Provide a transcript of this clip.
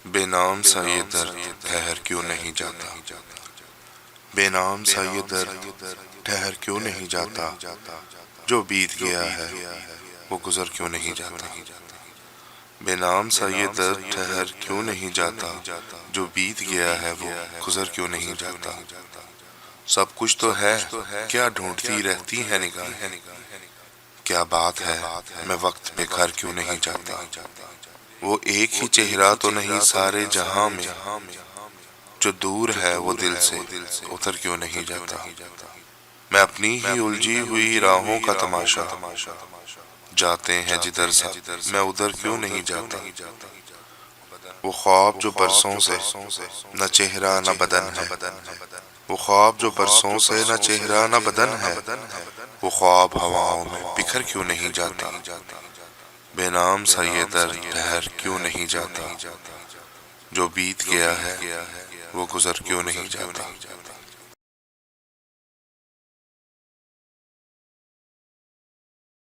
بے نام سا یہ درد ٹھہر کیوں نہیں جاتا، بے نام سا یہ درد ٹھہر کیوں نہیں جاتا، جو بیت گیا ہے وہ گزر کیوں نہیں جاتا، بے نام سا یہ درد ٹھہر کیوں نہیں جاتا، جو بیت گیا ہے وہ گزر کیوں نہیں جاتا، سب کچھ تو ہے کیا ڈھونڈتی رہتی ہے نگاہیں، کیا بات ہے میں وقت پہ گھر کیوں نہیں جاتا، وہ ایک ہی چہرہ تو نہیں سارے جہاں میں، جو دور ہے وہ دل سے اتر کیوں نہیں جاتا، میں اپنی ہی الجھی ہوئی راہوں کا تماشا، جاتے ہیں جدھر سب میں ادھر کیوں نہیں جاتا، وہ خواب جو برسوں سے نہ چہرہ نہ بدن ہے، وہ خواب جو برسوں سے نہ چہرہ نہ بدن ہے، وہ خواب ہواؤں میں بکھر کیوں نہیں جاتا، بے نام سا یہ درد ٹھہر کیوں نہیں جاتا، جو بیت گیا ہے وہ گزر کیوں نہیں جاتا۔